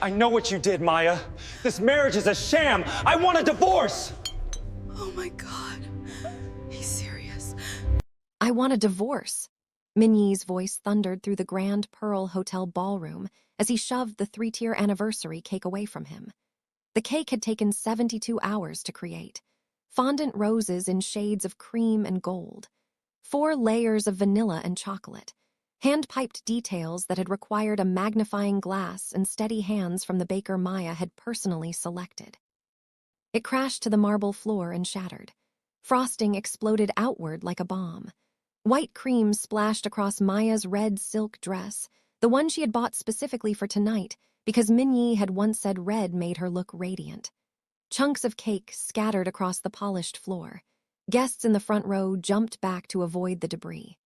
I know what you did, Maya. This marriage is a sham. I want a divorce. Oh my God. He's serious. I want a divorce. Minyi's voice thundered through the Grand Pearl Hotel ballroom as he shoved the 3-tier anniversary cake away from him. The cake had taken 72 hours to create. Fondant roses in shades of cream and gold. 4 layers of vanilla and chocolate. Hand-piped details that had required a magnifying glass and steady hands from the baker Maya had personally selected. It crashed to the marble floor and shattered. Frosting exploded outward like a bomb. White cream splashed across Maya's red silk dress, the one she had bought specifically for tonight because Minyi had once said red made her look radiant. Chunks of cake scattered across the polished floor. Guests in the front row jumped back to avoid the debris.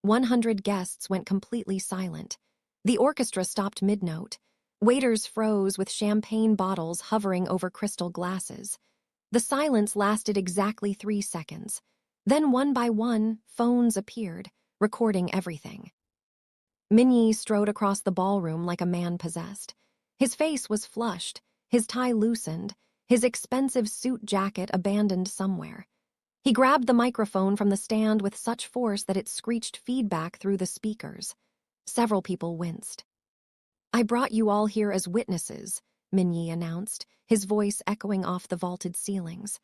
100 guests went completely silent. The orchestra stopped mid-note. Waiters froze with champagne bottles hovering over crystal glasses. The silence lasted exactly 3 seconds. Then one by one, phones appeared, recording everything. Minyi strode across the ballroom like a man possessed. His face was flushed, his tie loosened, his expensive suit jacket abandoned somewhere. He grabbed the microphone from the stand with such force that it screeched feedback through the speakers. Several people winced. "I brought you all here as witnesses," Minyi announced, his voice echoing off the vaulted ceilings.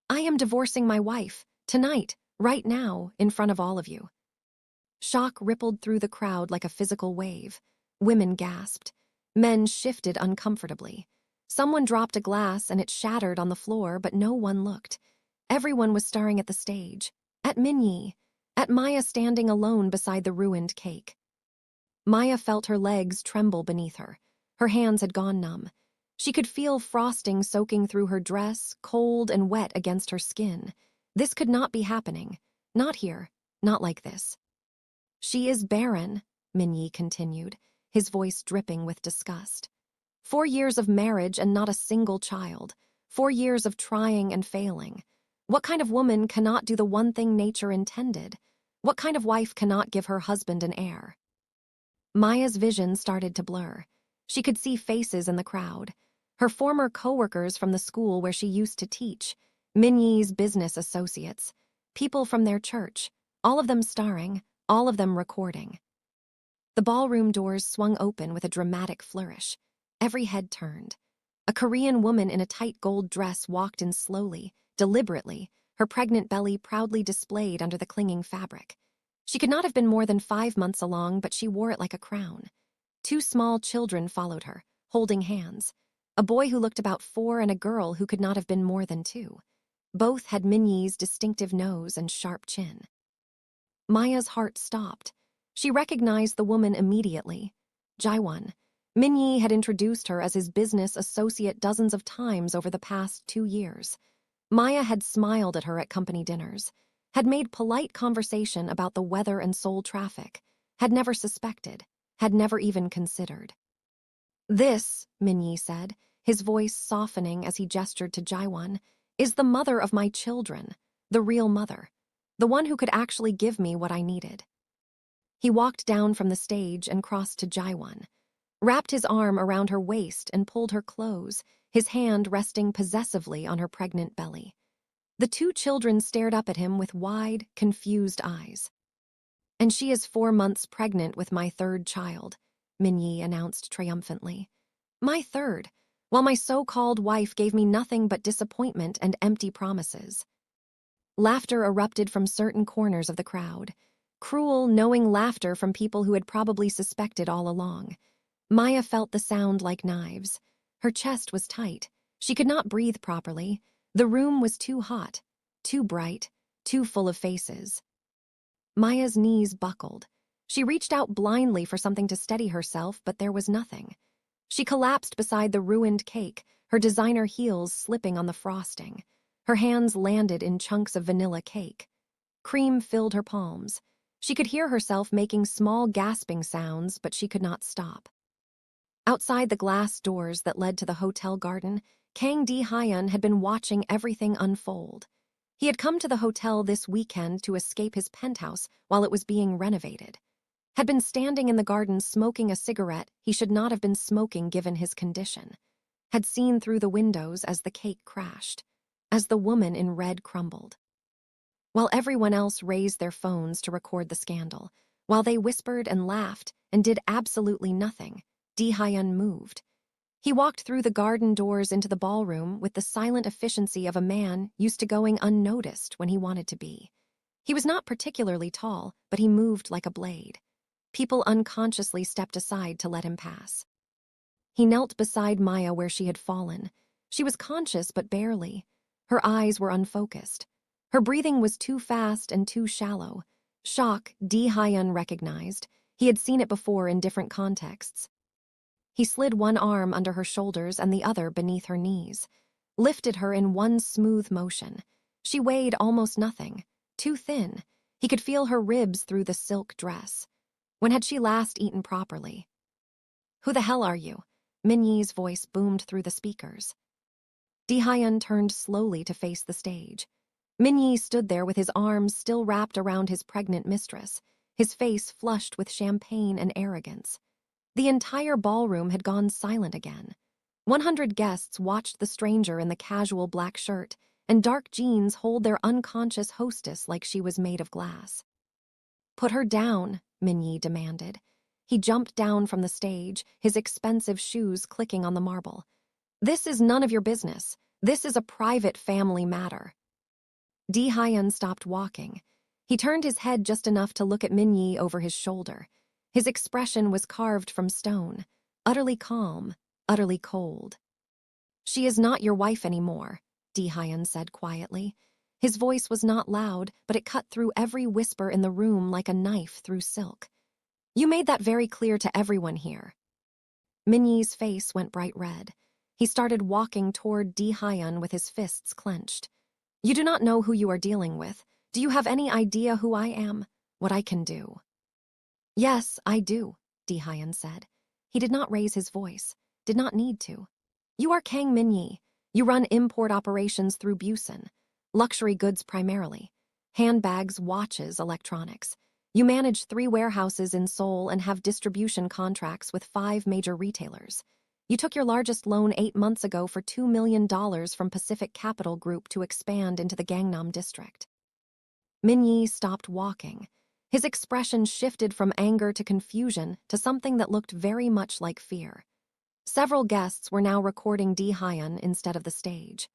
"I am divorcing my wife, tonight, right now, in front of all of you." Shock rippled through the crowd like a physical wave. Women gasped. Men shifted uncomfortably. Someone dropped a glass and it shattered on the floor, but no one looked. Everyone was staring at the stage, at Minyi, at Maya standing alone beside the ruined cake. Maya felt her legs tremble beneath her. Her hands had gone numb. She could feel frosting soaking through her dress, cold and wet against her skin. This could not be happening. Not here. Not like this. "She is barren," Minyi continued, his voice dripping with disgust. 4 years of marriage and not a single child. 4 years of trying and failing. What kind of woman cannot do the one thing nature intended? What kind of wife cannot give her husband an heir? Maya's vision started to blur. She could see faces in the crowd. Her former co-workers from the school where she used to teach. Minyi's business associates. People from their church. All of them starring, all of them recording. The ballroom doors swung open with a dramatic flourish. Every head turned. A Korean woman in a tight gold dress walked in slowly, deliberately, her pregnant belly proudly displayed under the clinging fabric. She could not have been more than 5 months along, but she wore it like a crown. 2 small children followed her, holding hands. A boy who looked about 4 and a girl who could not have been more than 2. Both had Minyi's distinctive nose and sharp chin. Maya's heart stopped. She recognized the woman immediately. Jaewon. Minyi had introduced her as his business associate dozens of times over the past 2 years. Maya had smiled at her at company dinners, had made polite conversation about the weather and soul traffic, had never suspected, had never even considered. "This," Minyi said, his voice softening as he gestured to Jaewon, "is the mother of my children, the real mother, the one who could actually give me what I needed." He walked down from the stage and crossed to Jaewon, wrapped his arm around her waist and pulled her close, his hand resting possessively on her pregnant belly. The 2 children stared up at him with wide, confused eyes. "And she is 4 months pregnant with my 3rd child," Minyi announced triumphantly. "My 3rd, while my so-called wife gave me nothing but disappointment and empty promises." Laughter erupted from certain corners of the crowd. Cruel, knowing laughter from people who had probably suspected all along. Maya felt the sound like knives. Her chest was tight. She could not breathe properly. The room was too hot, too bright, too full of faces. Maya's knees buckled. She reached out blindly for something to steady herself, but there was nothing. She collapsed beside the ruined cake, her designer heels slipping on the frosting. Her hands landed in chunks of vanilla cake. Cream filled her palms. She could hear herself making small gasping sounds, but she could not stop. Outside the glass doors that led to the hotel garden, Kang Dae-hyun had been watching everything unfold. He had come to the hotel this weekend to escape his penthouse while it was being renovated. had been standing in the garden smoking a cigarette he should not have been smoking given his condition, had seen through the windows as the cake crashed, as the woman in red crumbled. While everyone else raised their phones to record the scandal, while they whispered and laughed and did absolutely nothing, Dehyun moved. He walked through the garden doors into the ballroom with the silent efficiency of a man used to going unnoticed when he wanted to be. He was not particularly tall, but he moved like a blade. People unconsciously stepped aside to let him pass. He knelt beside Maya where she had fallen. She was conscious, but barely. Her eyes were unfocused. Her breathing was too fast and too shallow. Shock, Dehyun recognized. He had seen it before in different contexts. He slid one arm under her shoulders and the other beneath her knees, lifted her in one smooth motion. She weighed almost nothing, too thin. He could feel her ribs through the silk dress. When had she last eaten properly? "Who the hell are you?" Minyi's voice boomed through the speakers. Dehyun turned slowly to face the stage. Minyi stood there with his arms still wrapped around his pregnant mistress, his face flushed with champagne and arrogance. The entire ballroom had gone silent again. 100 guests watched the stranger in the casual black shirt and dark jeans hold their unconscious hostess like she was made of glass. "Put her down," Minyi demanded. He jumped down from the stage, his expensive shoes clicking on the marble. "This is none of your business. This is a private family matter." Dehyun stopped walking. He turned his head just enough to look at Minyi over his shoulder. His expression was carved from stone, utterly calm, utterly cold. "She is not your wife anymore," Dehyun said quietly. His voice was not loud, but it cut through every whisper in the room like a knife through silk. "You made that very clear to everyone here." Minyi's face went bright red. He started walking toward Dehyun with his fists clenched. "You do not know who you are dealing with. Do you have any idea who I am? What I can do?" "Yes, I do," Dehyun said. He did not raise his voice, did not need to. "You are Kang Minyi. You run import operations through Busan. Luxury goods primarily. Handbags, watches, electronics. You manage 3 warehouses in Seoul and have distribution contracts with 5 major retailers. You took your largest loan 8 months ago for $2 million from Pacific Capital Group to expand into the Gangnam district." Minyi stopped walking. His expression shifted from anger to confusion to something that looked very much like fear. Several guests were now recording Dehyun instead of the stage.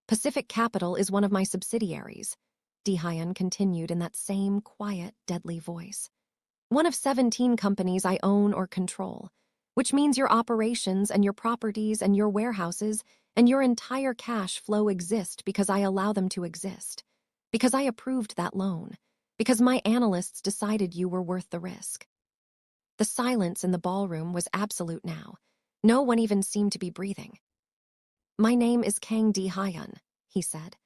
"Pacific Capital is one of my subsidiaries," Dehyun continued in that same quiet, deadly voice. "One of 17 companies I own or control, which means your operations and your properties and your warehouses and your entire cash flow exist because I allow them to exist, because I approved that loan, because my analysts decided you were worth the risk." The silence in the ballroom was absolute now. No one even seemed to be breathing. "My name is Kang Dae-hyun," he said.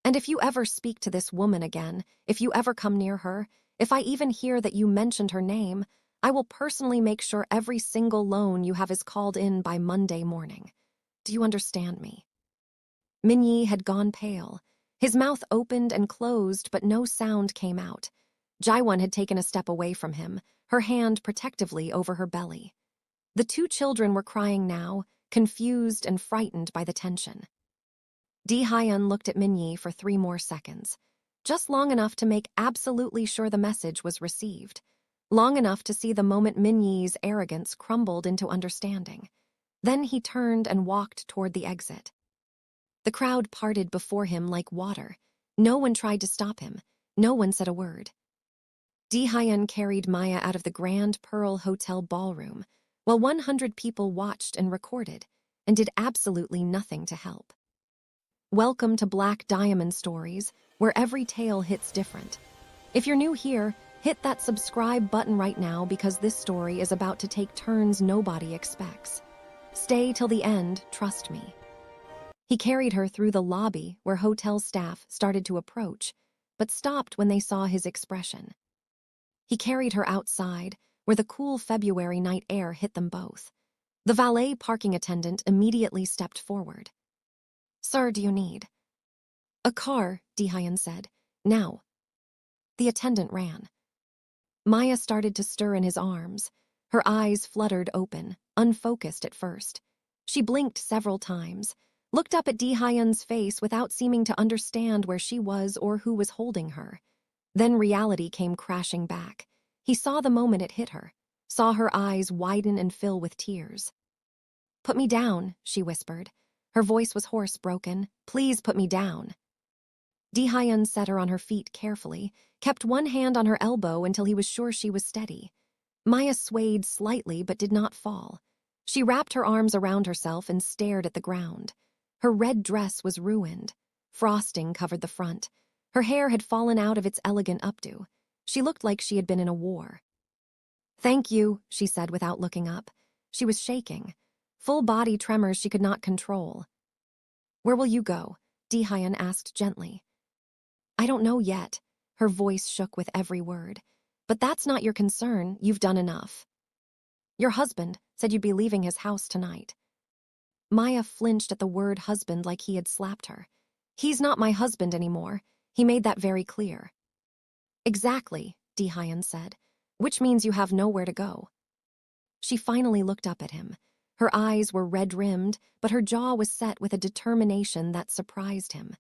"And if you ever speak to this woman again, if you ever come near her, if I even hear that you mentioned her name, I will personally make sure every single loan you have is called in by Monday morning. Do you understand me?" Minyi had gone pale. His mouth opened and closed, but no sound came out. Jaewon had taken a step away from him, her hand protectively over her belly. The 2 children were crying now, confused and frightened by the tension. Dehyun looked at Minyi for 3 more seconds, just long enough to make absolutely sure the message was received, long enough to see the moment Minyi's arrogance crumbled into understanding. Then he turned and walked toward the exit. The crowd parted before him like water. No one tried to stop him. No one said a word. Dehyun carried Maya out of the Grand Pearl Hotel ballroom, while 100 people watched and recorded, and did absolutely nothing to help. Welcome to Black Diamond Stories, where every tale hits different. If you're new here, hit that subscribe button right now because this story is about to take turns nobody expects. Stay till the end, trust me. He carried her through the lobby where hotel staff started to approach, but stopped when they saw his expression. He carried her outside, where the cool February night air hit them both. The valet parking attendant immediately stepped forward. "Sir, do you need?" "A car," Dehyun said. "Now." The attendant ran. Maya started to stir in his arms. Her eyes fluttered open, unfocused at first. She blinked several times, looked up at Dehyun's face without seeming to understand where she was or who was holding her. Then reality came crashing back. He saw the moment it hit her, saw her eyes widen and fill with tears. "Put me down," she whispered. Her voice was hoarse, broken. "Please put me down." Dehyun set her on her feet carefully, kept one hand on her elbow until he was sure she was steady. Maya swayed slightly but did not fall. She wrapped her arms around herself and stared at the ground. Her red dress was ruined. Frosting covered the front. Her hair had fallen out of its elegant updo. She looked like she had been in a war. "Thank you," she said without looking up. She was shaking. Full body tremors she could not control. "Where will you go?" Dehyun asked gently. "I don't know yet." Her voice shook with every word. "But that's not your concern. You've done enough. Your husband said you'd be leaving his house tonight." Maya flinched at the word husband like he had slapped her. "He's not my husband anymore. He made that very clear." "Exactly," Dehyun said, "which means you have nowhere to go." She finally looked up at him. Her eyes were red-rimmed, but her jaw was set with a determination that surprised him.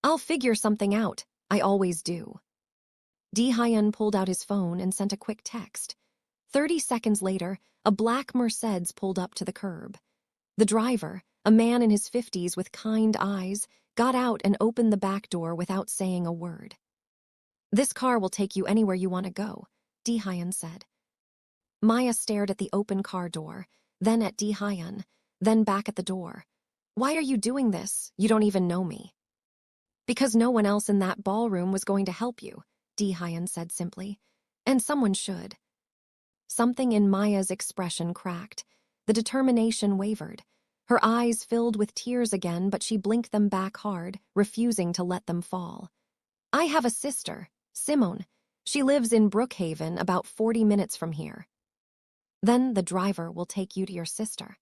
"I'll figure something out. I always do." Dehyun pulled out his phone and sent a quick text. 30 seconds later, a black Mercedes pulled up to the curb. The driver, a man in his 50s with kind eyes, got out and opened the back door without saying a word. "This car will take you anywhere you want to go," Dehyun said. Maya stared at the open car door, then at Dehyun, then back at the door. "Why are you doing this? You don't even know me." "Because no one else in that ballroom was going to help you," Dehyun said simply. "And someone should." Something in Maya's expression cracked. The determination wavered. Her eyes filled with tears again, but she blinked them back hard, refusing to let them fall. "I have a sister, Simone. She lives in Brookhaven, about 40 minutes from here." "Then the driver will take you to your sister."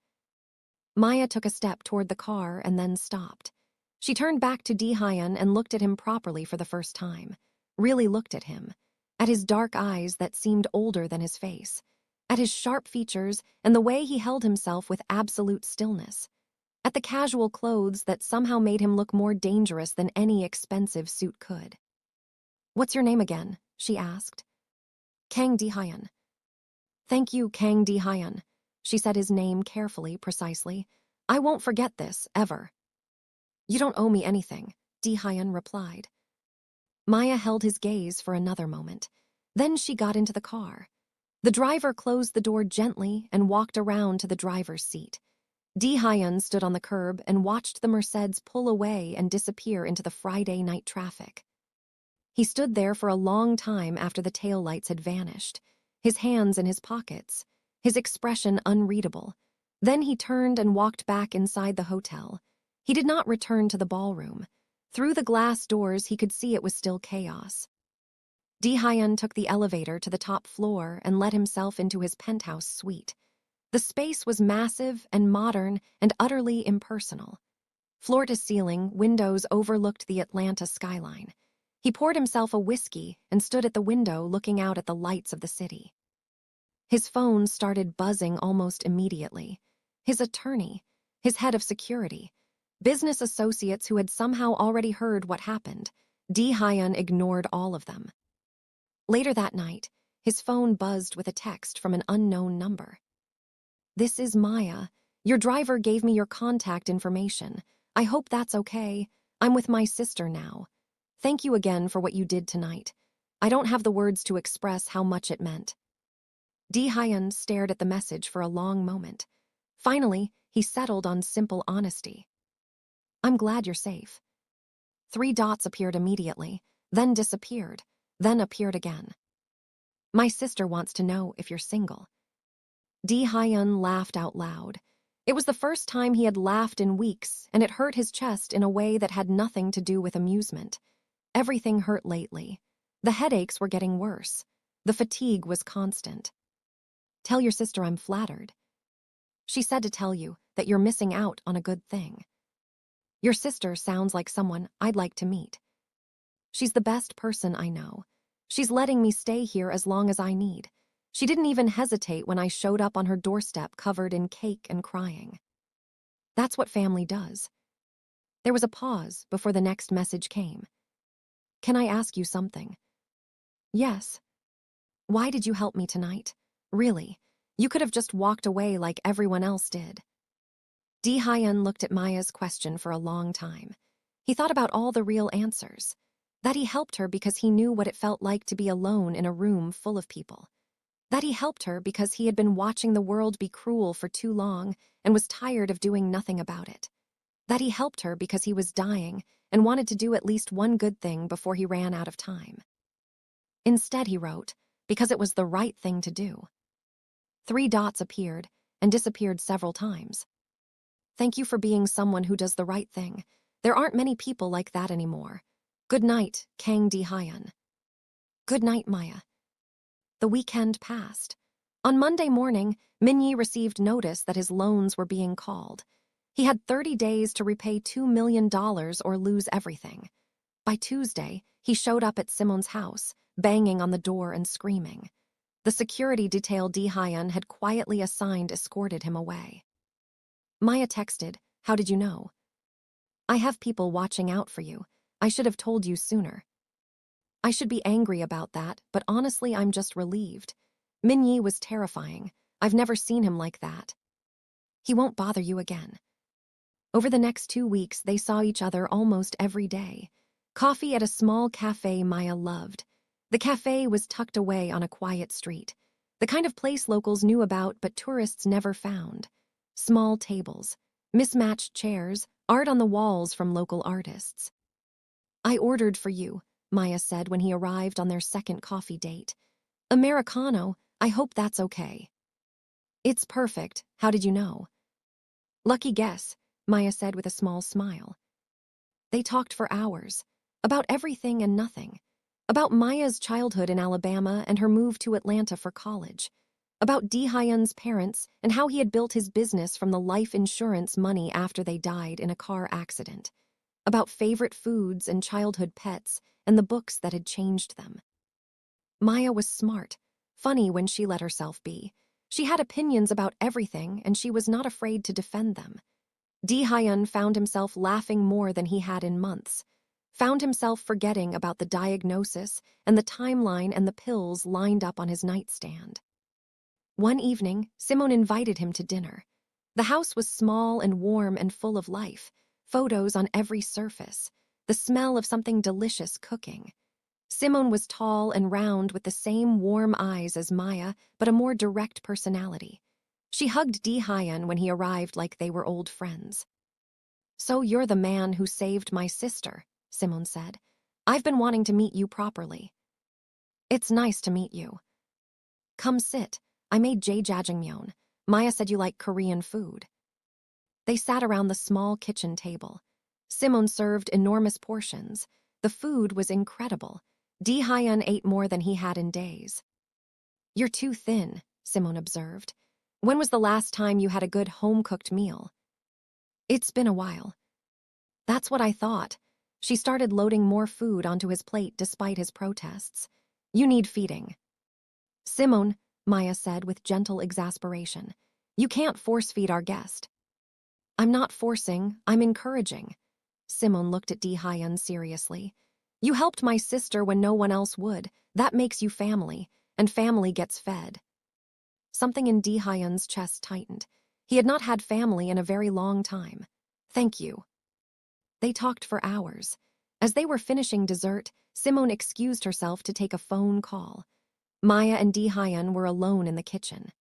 Maya took a step toward the car and then stopped. She turned back to Dehyun and looked at him properly for the first time. Really looked at him. At his dark eyes that seemed older than his face. At his sharp features and the way he held himself with absolute stillness. At the casual clothes that somehow made him look more dangerous than any expensive suit could. "What's your name again?" she asked. "Kang Dae-hyun." "Thank you, Kang Dae-hyun." She said his name carefully, precisely. "I won't forget this, ever." "You don't owe me anything," Dehyun replied. Maya held his gaze for another moment. Then she got into the car. The driver closed the door gently and walked around to the driver's seat. Dehyun stood on the curb and watched the Mercedes pull away and disappear into the Friday night traffic. He stood there for a long time after the taillights had vanished, his hands in his pockets, his expression unreadable. Then he turned and walked back inside the hotel. He did not return to the ballroom. Through the glass doors, he could see it was still chaos. Dehyun took the elevator to the top floor and let himself into his penthouse suite. The space was massive and modern and utterly impersonal. Floor to ceiling, windows overlooked the Atlanta skyline. He poured himself a whiskey and stood at the window looking out at the lights of the city. His phone started buzzing almost immediately. His attorney, his head of security, business associates who had somehow already heard what happened. Dehyun ignored all of them. Later that night, his phone buzzed with a text from an unknown number. "This is Maya. Your driver gave me your contact information. I hope that's okay. I'm with my sister now. Thank you again for what you did tonight. I don't have the words to express how much it meant." Dehyun stared at the message for a long moment. Finally, he settled on simple honesty. "I'm glad you're safe." 3 dots appeared immediately, then disappeared, then appeared again. "My sister wants to know if you're single." Dehyun laughed out loud. It was the first time he had laughed in weeks, and it hurt his chest in a way that had nothing to do with amusement. Everything hurt lately. The headaches were getting worse. The fatigue was constant. "Tell your sister I'm flattered. She said to tell you that you're missing out on a good thing. Your sister sounds like someone I'd like to meet. She's the best person I know. She's letting me stay here as long as I need. She didn't even hesitate when I showed up on her doorstep covered in cake and crying. That's what family does. There was a pause before the next message came. Can I ask you something? Yes. Why did you help me tonight? Really? You could have just walked away like everyone else did. Dehyun looked at Maya's question for a long time. He thought about all the real answers. That he helped her because he knew what it felt like to be alone in a room full of people. That he helped her because he had been watching the world be cruel for too long and was tired of doing nothing about it. That he helped her because he was dying and wanted to do at least one good thing before he ran out of time. Instead, he wrote, because it was the right thing to do. 3 dots appeared and disappeared several times. Thank you for being someone who does the right thing. There aren't many people like that anymore. Good night, Kang Dae-hyun. Good night, Maya. The weekend passed. On Monday morning, Min-yi received notice that his loans were being called. He had 30 days to repay $2 million or lose everything. By Tuesday, he showed up at Simon's house, banging on the door and screaming. The security detail Dehyun had quietly assigned escorted him away. Maya texted, "How did you know?" "I have people watching out for you. I should have told you sooner." I should be angry about that, but honestly I'm just relieved. Min-yi was terrifying. I've never seen him like that. He won't bother you again. Over the next 2 weeks, they saw each other almost every day. Coffee at a small cafe Maya loved. The cafe was tucked away on a quiet street. The kind of place locals knew about but tourists never found. Small tables, mismatched chairs, art on the walls from local artists. "I ordered for you," Maya said when he arrived on their second coffee date. "Americano, I hope that's okay." "It's perfect. How did you know?" "Lucky guess," Maya said with a small smile. They talked for hours, about everything and nothing. About Maya's childhood in Alabama and her move to Atlanta for college. About Dehyun's parents and how he had built his business from the life insurance money after they died in a car accident. About favorite foods and childhood pets and the books that had changed them. Maya was smart, funny when she let herself be. She had opinions about everything and she was not afraid to defend them. Dehyun found himself laughing more than he had in months. Found himself forgetting about the diagnosis and the timeline and the pills lined up on his nightstand. One evening, Simone invited him to dinner. The house was small and warm and full of life, photos on every surface, the smell of something delicious cooking. Simone was tall and round with the same warm eyes as Maya, but a more direct personality. She hugged Dehyun when he arrived like they were old friends. "So you're the man who saved my sister," Simone said. "I've been wanting to meet you properly." "It's nice to meet you." "Come sit. I made jjajangmyeon. Maya said you like Korean food." They sat around the small kitchen table. Simone served enormous portions. The food was incredible. Dehyun ate more than he had in days. "You're too thin," Simone observed. "When was the last time you had a good home-cooked meal?" "It's been a while." "That's what I thought." She started loading more food onto his plate despite his protests. "You need feeding." "Simone," Maya said with gentle exasperation, "you can't force-feed our guest." "I'm not forcing, I'm encouraging." Simone looked at Dehyun seriously. "You helped my sister when no one else would. That makes you family, and family gets fed." Something in Dehyun's chest tightened. He had not had family in a very long time. "Thank you." They talked for hours. As they were finishing dessert, Simone excused herself to take a phone call. Maya and Dehyun were alone in the kitchen.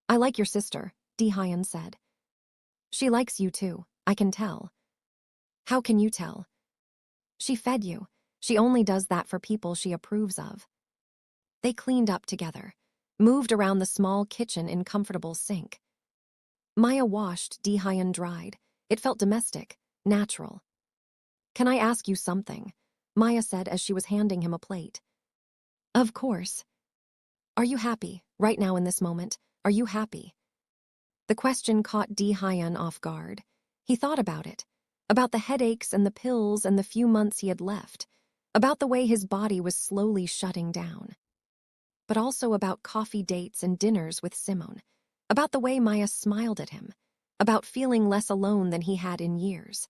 "I like your sister," Dehyun said. "She likes you too, I can tell." "How can you tell?" "She fed you. She only does that for people she approves of." They cleaned up together, moved around the small kitchen in comfortable sink. Maya washed, Dehyun dried. It felt domestic, natural. "Can I ask you something?" Maya said as she was handing him a plate. "Of course." "Are you happy, right now in this moment? Are you happy?" The question caught Dehyun off guard. He thought about it, about the headaches and the pills and the few months he had left. about the way his body was slowly shutting down, but also about coffee dates and dinners with Simone, about the way Maya smiled at him, about feeling less alone than he had in years.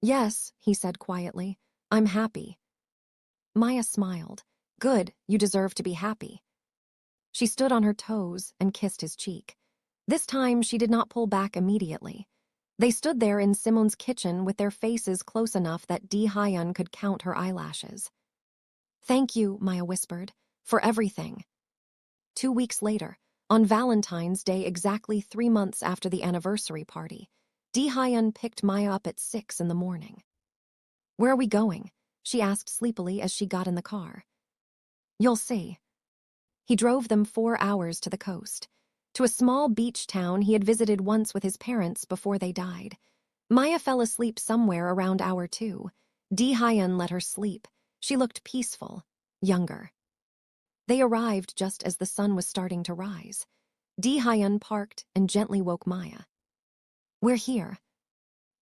"Yes," he said quietly, "I'm happy." Maya smiled. "Good, you deserve to be happy." She stood on her toes and kissed his cheek. This time she did not pull back immediately. They stood there in Simone's kitchen with their faces close enough that Dehyun could count her eyelashes. "Thank you," Maya whispered, "for everything." 2 weeks later, on Valentine's Day, exactly 3 months after the anniversary party, Dehyun picked Maya up at 6 in the morning. "Where are we going?" she asked sleepily as she got in the car. "You'll see." He drove them 4 hours to the coast, to a small beach town he had visited once with his parents before they died. Maya fell asleep somewhere around hour 2. Dehyun let her sleep. She looked peaceful, younger. They arrived just as the sun was starting to rise. Dehyun parked and gently woke Maya. "We're here."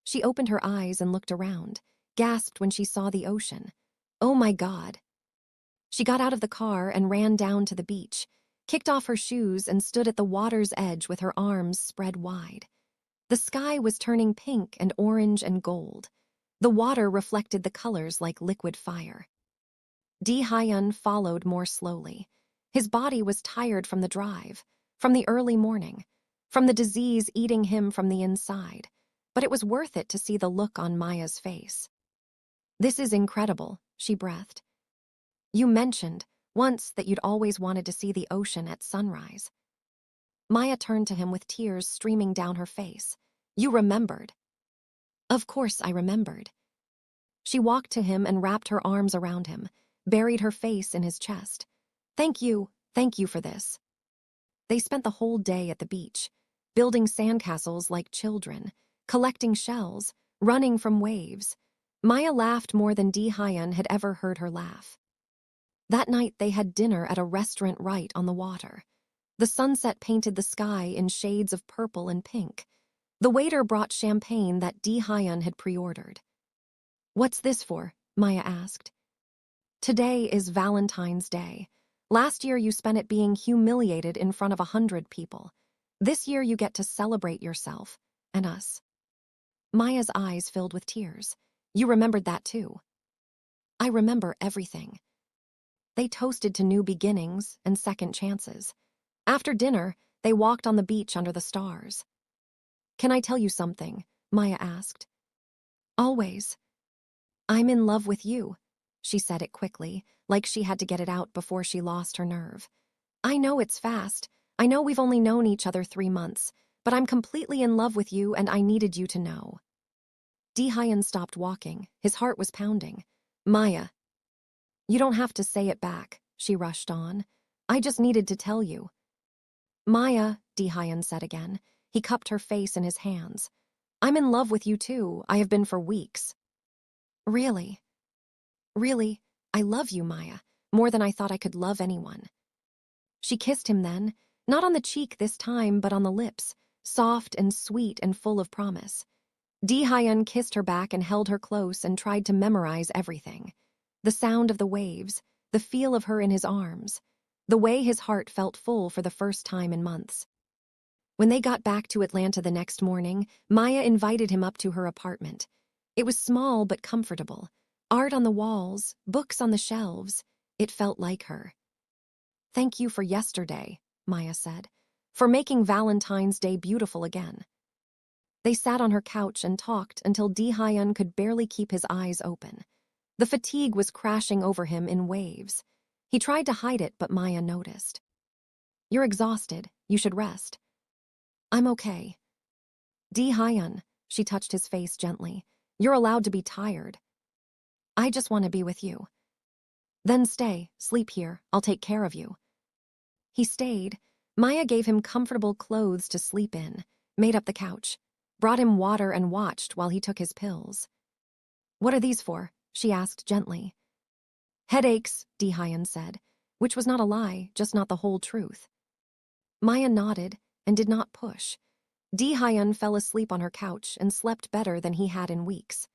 She opened her eyes and looked around, gasped when she saw the ocean. "Oh my God." She got out of the car and ran down to the beach, kicked off her shoes and stood at the water's edge with her arms spread wide. The sky was turning pink and orange and gold. The water reflected the colors like liquid fire. Dehyun followed more slowly. His body was tired from the drive, from the early morning, from the disease eating him from the inside, but it was worth it to see the look on Maya's face. "This is incredible," she breathed. "You mentioned once that you'd always wanted to see the ocean at sunrise." Maya turned to him with tears streaming down her face. "You remembered." "Of course I remembered." She walked to him and wrapped her arms around him, buried her face in his chest. Thank you for this." They spent the whole day at the beach, building sandcastles like children, collecting shells, running from waves. Maya laughed more than Dehyun had ever heard her laugh. That night they had dinner at a restaurant right on the water. The sunset painted the sky in shades of purple and pink. The waiter brought champagne that Dehyun had pre-ordered. "What's this for?" Maya asked. "Today is Valentine's Day. Last year you spent it being humiliated in front of 100 people. This year you get to celebrate yourself, and us." Maya's eyes filled with tears. "You remembered that too." "I remember everything." They toasted to new beginnings and second chances. After dinner, they walked on the beach under the stars. "Can I tell you something?" Maya asked. "Always." "I'm in love with you." She said it quickly, like she had to get it out before she lost her nerve. "I know it's fast. I know we've only known each other 3 months, but I'm completely in love with you and I needed you to know." Dehyun stopped walking. His heart was pounding. "Maya." "You don't have to say it back," she rushed on. "I just needed to tell you." "Maya," Dehyun said again. He cupped her face in his hands. "I'm in love with you too. I have been for weeks." "Really?" "Really, I love you, Maya, more than I thought I could love anyone." She kissed him then, not on the cheek this time, but on the lips, soft and sweet and full of promise. Dehyun kissed her back and held her close and tried to memorize everything. The sound of the waves, the feel of her in his arms, the way his heart felt full for the first time in months. When they got back to Atlanta the next morning, Maya invited him up to her apartment. It was small but comfortable. Art on the walls, books on the shelves. It felt like her. "Thank you for yesterday," Maya said, "for making Valentine's Day beautiful again." They sat on her couch and talked until Dehyun could barely keep his eyes open. The fatigue was crashing over him in waves. He tried to hide it, but Maya noticed. "You're exhausted. You should rest." "I'm okay." "Dehyun," she touched his face gently, "you're allowed to be tired." "I just want to be with you." "Then stay, sleep here, I'll take care of you." He stayed. Maya gave him comfortable clothes to sleep in, made up the couch, brought him water and watched while he took his pills. "What are these for?" she asked gently. "Headaches," Dehyun said, which was not a lie, just not the whole truth. Maya nodded and did not push. Dehyun fell asleep on her couch and slept better than he had in weeks.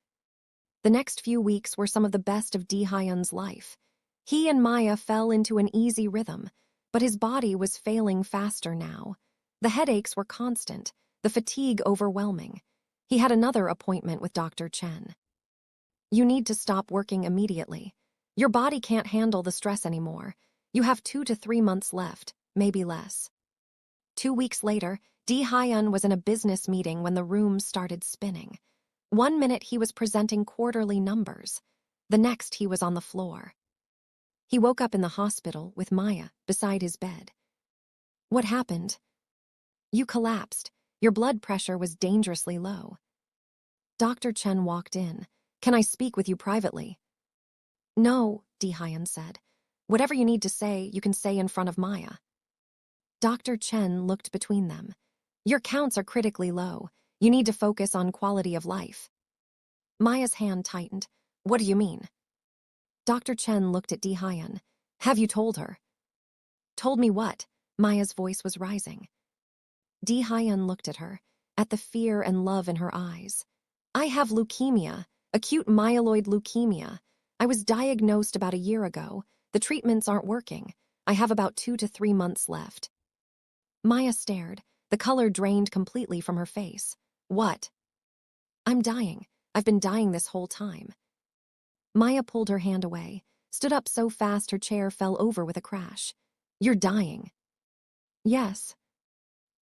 The next few weeks were some of the best of Dehyun's life. He and Maya fell into an easy rhythm, but his body was failing faster now. The headaches were constant, the fatigue overwhelming. He had another appointment with Dr. Chen. You need to stop working immediately. Your body can't handle the stress anymore. You have 2 to 3 months left, maybe less. 2 weeks later, Dehyun was in a business meeting when the room started spinning. 1 minute he was presenting quarterly numbers. The next he was on the floor. He woke up in the hospital with Maya beside his bed. What happened? You collapsed. Your blood pressure was dangerously low. Dr. Chen walked in. Can I speak with you privately? No, Dehyun said. Whatever you need to say, you can say in front of Maya. Dr. Chen looked between them. Your counts are critically low. You need to focus on quality of life. Maya's hand tightened. What do you mean? Dr. Chen looked at Dehyun. Have you told her? Told me what? Maya's voice was rising. Dehyun looked at her, at the fear and love in her eyes. I have leukemia, acute myeloid leukemia. I was diagnosed about a year ago. The treatments aren't working. I have about 2 to 3 months left. Maya stared. The color drained completely from her face. What? I'm dying. I've been dying this whole time. Maya pulled her hand away, stood up so fast her chair fell over with a crash. You're dying. Yes.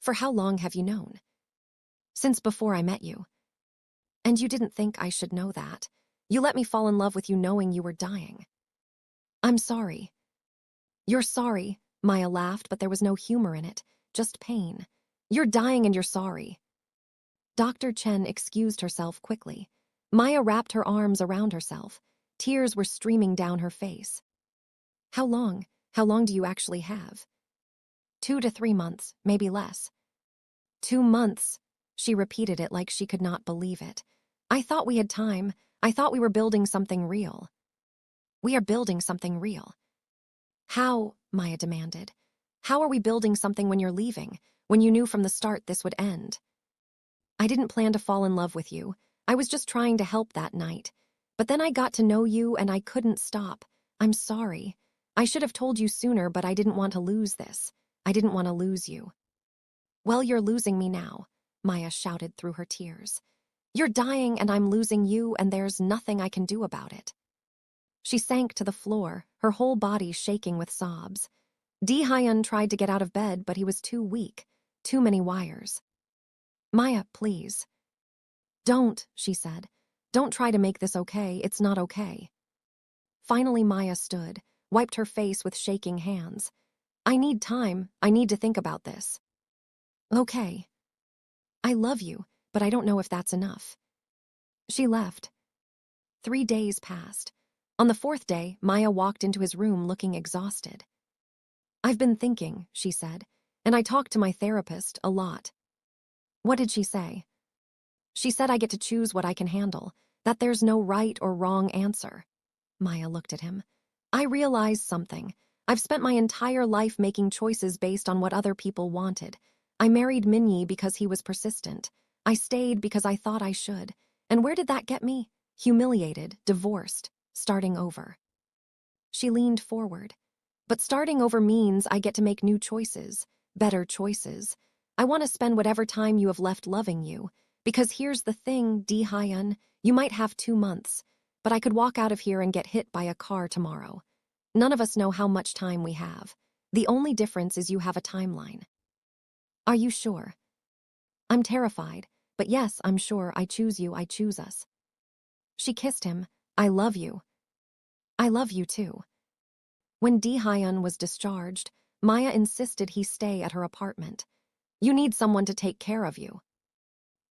For how long have you known? Since before I met you. And you didn't think I should know that. You let me fall in love with you knowing you were dying. I'm sorry. You're sorry, Maya laughed, but there was no humor in it, just pain. You're dying and you're sorry. Dr. Chen excused herself quickly. Maya wrapped her arms around herself. Tears were streaming down her face. How long? How long do you actually have? 2 to 3 months, maybe less. 2 months. She repeated it like she could not believe it. I thought we had time. I thought we were building something real. We are building something real. How? Maya demanded. How are we building something when you're leaving, when you knew from the start this would end? I didn't plan to fall in love with you. I was just trying to help that night. But then I got to know you and I couldn't stop. I'm sorry. I should have told you sooner, but I didn't want to lose this. I didn't want to lose you. Well, you're losing me now, Maya shouted through her tears. You're dying and I'm losing you and there's nothing I can do about it. She sank to the floor, her whole body shaking with sobs. Dehyun tried to get out of bed, but he was too weak. Too many wires. Maya, please. Don't, she said. Don't try to make this okay. It's not okay. Finally, Maya stood, wiped her face with shaking hands. I need time. I need to think about this. Okay. I love you, but I don't know if that's enough. She left. 3 days passed. On the 4th day, Maya walked into his room looking exhausted. I've been thinking, she said, and I talked to my therapist a lot. What did she say? She said I get to choose what I can handle, that there's no right or wrong answer. Maya looked at him. I realized something. I've spent my entire life making choices based on what other people wanted. I married Minyi because he was persistent. I stayed because I thought I should. And where did that get me? Humiliated, divorced, starting over. She leaned forward. But starting over means I get to make new choices, better choices. I want to spend whatever time you have left loving you. Because here's the thing, Dehyun, you might have 2 months, but I could walk out of here and get hit by a car tomorrow. None of us know how much time we have. The only difference is you have a timeline. Are you sure? I'm terrified, but yes, I'm sure. I choose you, I choose us. She kissed him. I love you. I love you too. When Dehyun was discharged, Maya insisted he stay at her apartment. You need someone to take care of you.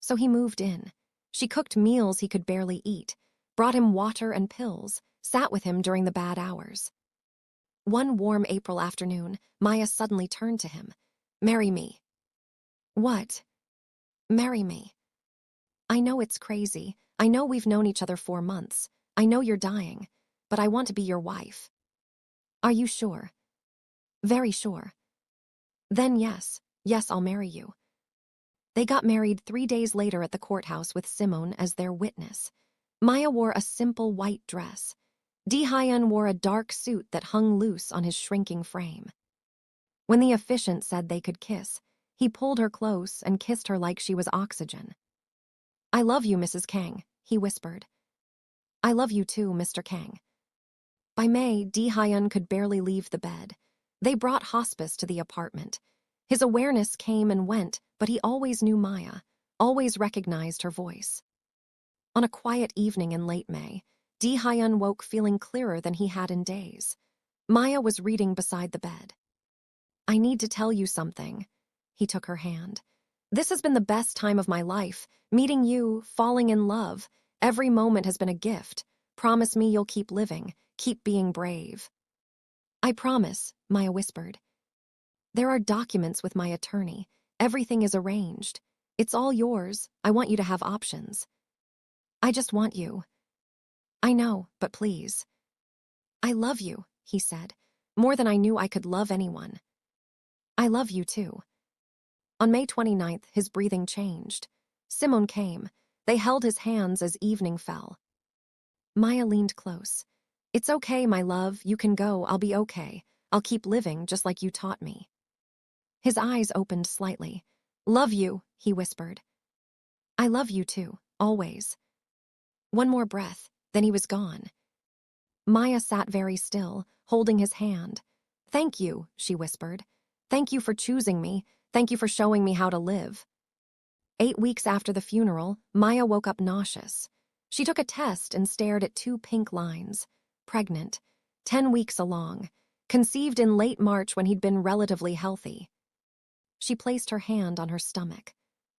So he moved in. She cooked meals he could barely eat, brought him water and pills, sat with him during the bad hours. One warm April afternoon, Maya suddenly turned to him. Marry me. What? Marry me. I know it's crazy. I know we've known each other 4 months. I know you're dying, but I want to be your wife. Are you sure? Very sure. Then yes, I'll marry you. They got married 3 days later at the courthouse with Simone as their witness. Maya wore a simple white dress. Dehyun wore a dark suit that hung loose on his shrinking frame. When the officiant said they could kiss, he pulled her close and kissed her like she was oxygen. "I love you, Mrs. Kang," he whispered. "I love you too, Mr. Kang." By May, Dehyun could barely leave the bed. They brought hospice to the apartment. His awareness came and went, but he always knew Maya, always recognized her voice. On a quiet evening in late May, Dehyun woke feeling clearer than he had in days. Maya was reading beside the bed. "I need to tell you something." He took her hand. "This has been the best time of my life. Meeting you, falling in love. Every moment has been a gift. Promise me you'll keep living, keep being brave." "I promise," Maya whispered. "There are documents with my attorney. Everything is arranged. It's all yours. I want you to have options." "I just want you." "I know, but please." "I love you," he said, "more than I knew I could love anyone." "I love you too." On May 29th, his breathing changed. Simone came. They held his hands as evening fell. Maya leaned close. "It's okay, my love. You can go. I'll be okay. I'll keep living just like you taught me." His eyes opened slightly. "Love you," he whispered. "I love you too, always." One more breath, then he was gone. Maya sat very still, holding his hand. "Thank you," she whispered. "Thank you for choosing me. Thank you for showing me how to live." 8 weeks after the funeral, Maya woke up nauseous. She took a test and stared at 2 pink lines. Pregnant, 10 weeks along, conceived in late March when he'd been relatively healthy. She placed her hand on her stomach.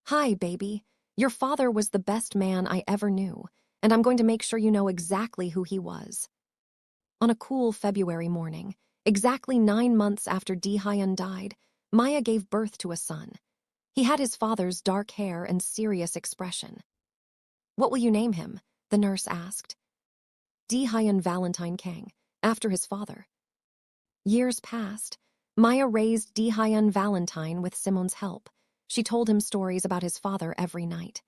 "Hi, baby. Your father was the best man I ever knew, and I'm going to make sure you know exactly who he was." On a cool February morning, exactly 9 months after Dehyun died, Maya gave birth to a son. He had his father's dark hair and serious expression. "What will you name him?" the nurse asked. "Dehyun Valentine Kang, after his father." Years passed. Maya raised Dehyun Valentine with Simone's help. She told him stories about his father every night.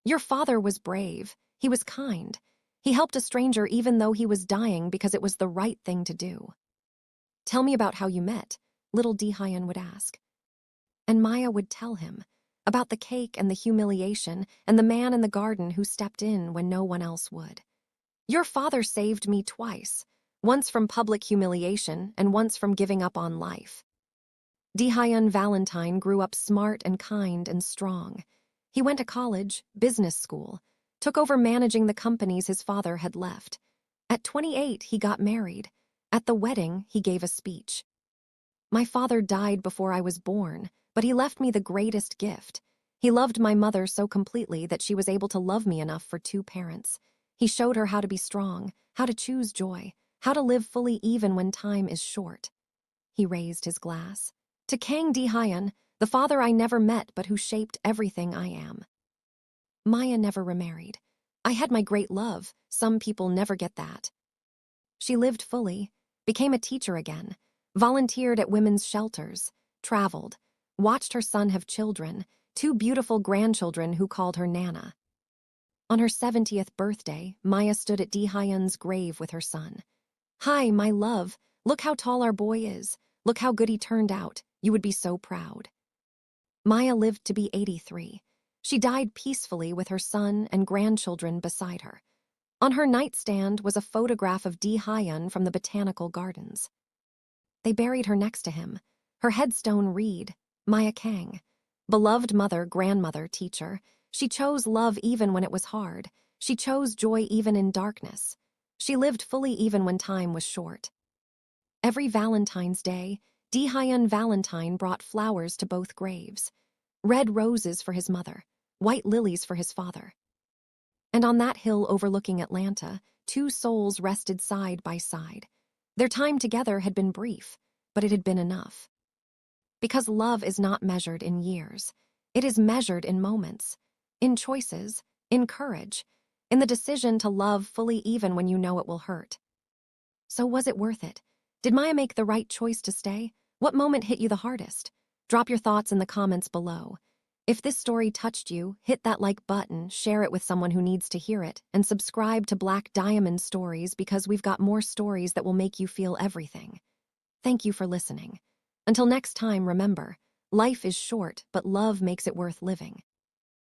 "Your father was brave. He was kind. He helped a stranger even though he was dying because it was the right thing to do." "Tell me about how you met," little Dehyun would ask. And Maya would tell him about the cake and the humiliation and the man in the garden who stepped in when no one else would. "Your father saved me twice, once from public humiliation and once from giving up on life." Dehyun Valentine grew up smart and kind and strong. He went to college, business school, took over managing the companies his father had left. At 28, he got married. At the wedding, he gave a speech. "My father died before I was born, but he left me the greatest gift. He loved my mother so completely that she was able to love me enough for 2 parents. He showed her how to be strong, how to choose joy, how to live fully even when time is short." He raised his glass. "To Kang Dae-hyun, the father I never met but who shaped everything I am." Maya never remarried. "I had my great love. Some people never get that." She lived fully, became a teacher again, volunteered at women's shelters, traveled, watched her son have children, 2 beautiful grandchildren who called her Nana. On her 70th birthday, Maya stood at Dehyun's grave with her son. "Hi, my love. Look how tall our boy is. Look how good he turned out. You would be so proud." Maya lived to be 83. She died peacefully with her son and grandchildren beside her. On her nightstand was a photograph of Dehyun from the botanical gardens. They buried her next to him. Her headstone read, "Maya Kang. Beloved mother, grandmother, teacher. She chose love even when it was hard. She chose joy even in darkness. She lived fully even when time was short." Every Valentine's Day, Dehyun Valentine brought flowers to both graves. Red roses for his mother, white lilies for his father. And on that hill overlooking Atlanta, 2 souls rested side by side. Their time together had been brief, but it had been enough. Because love is not measured in years. It is measured in moments, in choices, in courage, in the decision to love fully even when you know it will hurt. So was it worth it? Did Maya make the right choice to stay? What moment hit you the hardest? Drop your thoughts in the comments below. If this story touched you, hit that like button, share it with someone who needs to hear it, and subscribe to Black Diamond Stories because we've got more stories that will make you feel everything. Thank you for listening. Until next time, remember, life is short, but love makes it worth living.